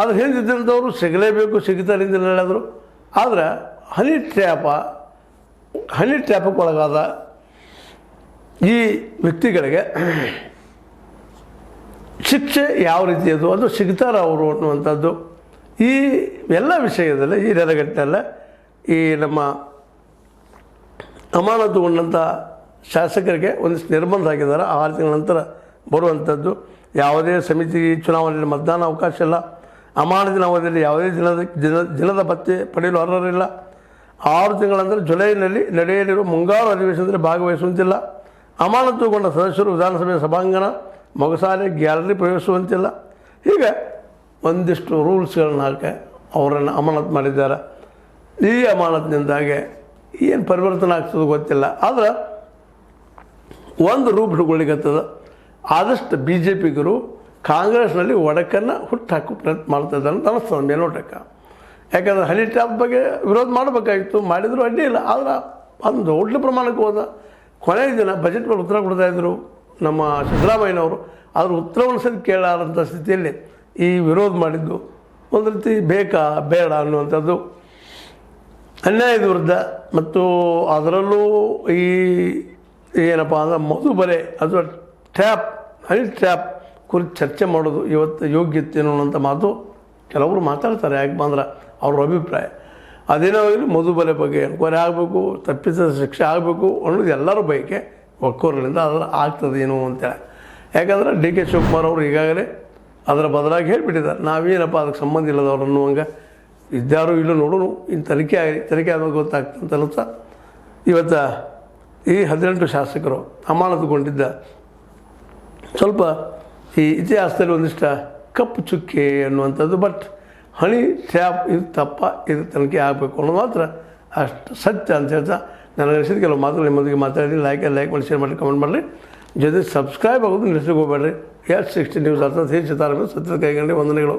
ಅದ್ರ ಹಿಂದಿದ್ದಂಥವ್ರು ಸಿಗಲೇಬೇಕು, ಸಿಗ್ತಾರೆ ಅಂತ ಹೇಳಿದ್ರು. ಆದರೆ ಹನಿ ಟ್ರ್ಯಾಪಕ್ಕೆ ಒಳಗಾದ ಈ ವ್ಯಕ್ತಿಗಳಿಗೆ ಶಿಕ್ಷೆ ಯಾವ ರೀತಿ ಅದು ಸಿಗ್ತಾರ ಅವರು ಅನ್ನುವಂಥದ್ದು ಈ ಎಲ್ಲ ವಿಷಯದಲ್ಲಿ ಈ ನೆಲೆಗಟ್ಟಲ್ಲ ಈ ನಮ್ಮ ಅಮಾನತುಗೊಂಡಂಥ ಶಾಸಕರಿಗೆ ಒಂದಿಷ್ಟು ನಿರ್ಬಂಧ ಹಾಕಿದ್ದಾರೆ. 6 ತಿಂಗಳ ನಂತರ ಬರುವಂಥದ್ದು. ಯಾವುದೇ ಸಮಿತಿ ಚುನಾವಣೆಯಲ್ಲಿ ಮತದಾನ ಅವಕಾಶ ಇಲ್ಲ. ಅಮಾನತಿನ ಅವಧಿಯಲ್ಲಿ ಯಾವುದೇ ದಿನದ ಭತ್ಯೆ ಪಡೆಯಲು ಅರ್ಹರಿಲ್ಲ. 6 ತಿಂಗಳ ನಂತರ ಜುಲೈನಲ್ಲಿ ನಡೆಯಲಿರುವ ಮುಂಗಾರು ಅಧಿವೇಶನದಲ್ಲಿ ಭಾಗವಹಿಸುವಂತಿಲ್ಲ. ಅಮಾನತುಗೊಂಡ ಸದಸ್ಯರು ವಿಧಾನಸಭೆಯ ಸಭಾಂಗಣ, ಮೊಗಸಾಲೆ, ಗ್ಯಾಲರಿ ಪ್ರವೇಶಿಸುವಂತಿಲ್ಲ. ಹೀಗೆ ಒಂದಿಷ್ಟು ರೂಲ್ಸ್ಗಳನ್ನ ಹಾಕಿ ಅವರನ್ನು ಅಮಾನತು ಮಾಡಿದ್ದಾರೆ. ಈ ಅಮಾನತಿನಿಂದಾಗೆ ಏನು ಪರಿವರ್ತನೆ ಆಗ್ತದೆ ಗೊತ್ತಿಲ್ಲ. ಆದ್ರೆ ಒಂದು ರೂಪ ಹಿಡ್ಕೊಳ್ಳಿಕ್ಕತ್ತದ. ಆದಷ್ಟು BJPಗರು ಕಾಂಗ್ರೆಸ್ನಲ್ಲಿ ಒಡಕನ್ನು ಹುಟ್ಟಾಕೋ ಪ್ರಯತ್ನ ಮಾಡ್ತಾಯಿದ್ದಾರೆ ಅಂತ ಅನ್ನಿಸ್ತದೆ ಮೇಲ್ನೋಟಕ್ಕೆ. ಯಾಕಂದರೆ ಹನಿ ಟ್ಯಾಪ್ ಬಗ್ಗೆ ವಿರೋಧ ಮಾಡಬೇಕಾಗಿತ್ತು, ಮಾಡಿದರೂ ಅಡ್ಡಿ ಇಲ್ಲ. ಆದರೆ ಒಂದು ದೊಡ್ಡ ಪ್ರಮಾಣಕ್ಕೆ ಹೋದ. ಕೊನೆಯ ದಿನ ಬಜೆಟ್ ಮೇಲೆ ಉತ್ತರ ಕೊಡ್ತಾಯಿದ್ರು ನಮ್ಮ ಸಿದ್ದರಾಮಯ್ಯನವರು. ಆದರೂ ಉತ್ತರವನ್ನು ಸರಿ ಕೇಳಾರಂಥ ಸ್ಥಿತಿಯಲ್ಲಿ ಈ ವಿರೋಧ ಮಾಡಿದ್ದು ಒಂದು ರೀತಿ ಬೇಕಾ ಬೇಡ ಅನ್ನುವಂಥದ್ದು ಅನ್ಯಾಯದ ವಿರುದ್ಧ. ಮತ್ತು ಅದರಲ್ಲೂ ಈ ಏನಪ್ಪ ಅಂದ್ರೆ ಮಧುಬಲೆ ಅಥವಾ ಹನಿ ಟ್ರ್ಯಾಪ್ ಕುರಿತು ಚರ್ಚೆ ಮಾಡೋದು ಇವತ್ತು ಯೋಗ್ಯತೆ ಅನ್ನುವಂಥ ಮಾತು ಕೆಲವರು ಮಾತಾಡ್ತಾರೆ. ಯಾಕೆ ಬಂದ್ರೆ ಅವ್ರ ಅಭಿಪ್ರಾಯ ಅದೇನೋ ಆಗಲಿ ಮಧುಬಲೆ ಬಗ್ಗೆ ಎನ್ಕ್ವೈರಿ ಆಗಬೇಕು, ತಪ್ಪಿಸಿದ ಶಿಕ್ಷೆ ಆಗಬೇಕು ಅನ್ನೋದು ಎಲ್ಲರ ಬಯಕೆ ಒಕ್ಕೂರಿನಿಂದ ಅದರ ಆಗ್ತದೇನು ಅಂತೇಳಿ. ಯಾಕಂದ್ರೆ DK ಶಿವಕುಮಾರ್ ಅವರು ಈಗಾಗಲೇ ಅದರ ಬದಲಾಗಿ ಹೇಳಿಬಿಟ್ಟಿದ್ದಾರೆ, ನಾವೇನಪ್ಪ ಅದಕ್ಕೆ ಸಂಬಂಧ ಇಲ್ಲದವ್ರು ಅನ್ನುವಂಗೆ ಇದ್ದಾರು ಇಲ್ಲೂ ನೋಡೋಣ. ಇನ್ನು ತನಿಖೆ ಆದಾಗ ಗೊತ್ತಾಗ್ತದೆ ಅಂತ ಅನ್ಸುತ್ತಾ. ಇವತ್ತು ಈ 18 ಶಾಸಕರು ಅಮಾನತುಗೊಂಡಿದ್ದ ಸ್ವಲ್ಪ ಈ ಇತಿಹಾಸದಲ್ಲಿ ಒಂದಿಷ್ಟು ಕಪ್ಪು ಚುಕ್ಕೆ ಅನ್ನುವಂಥದ್ದು. ಬಟ್ ಹನಿ ಟ್ರ್ಯಾಪ್ ಇದು ತಪ್ಪ, ಇದು ತನಿಖೆ ಆಗಬೇಕು ಅನ್ನೋದು ಮಾತ್ರ ಅಷ್ಟು ಸತ್ಯ ಅಂತ ಹೇಳ್ತಾ ನನಗೆ ಅನಿಸಿದ ಕೆಲವು ಮಾತುಗಳು ನಿಮ್ಮೊಂದಿಗೆ ಮಾತಾಡಿ. ಲೈಕ್ ಮಾಡಿ, ಶೇರ್ ಮಾಡಿ, ಕಮೆಂಟ್ ಮಾಡಿರಿ. ಜೊತೆ ಸಬ್ಸ್ಕ್ರೈಬ್ ಆಗೋದು ನಿಲ್ಲಿಸ್ಲಿಕ್ಕೆ ಹೋಗಬೇಡ್ರಿ. S60 ನ್ಯೂಸ್ ಅರ್ಥಾತ್ ಹೇ ಸಿತಾರಾಮ ಸತ್ಯದ ಕೈಗಂಡೆ ವಂದನೆಗಳು.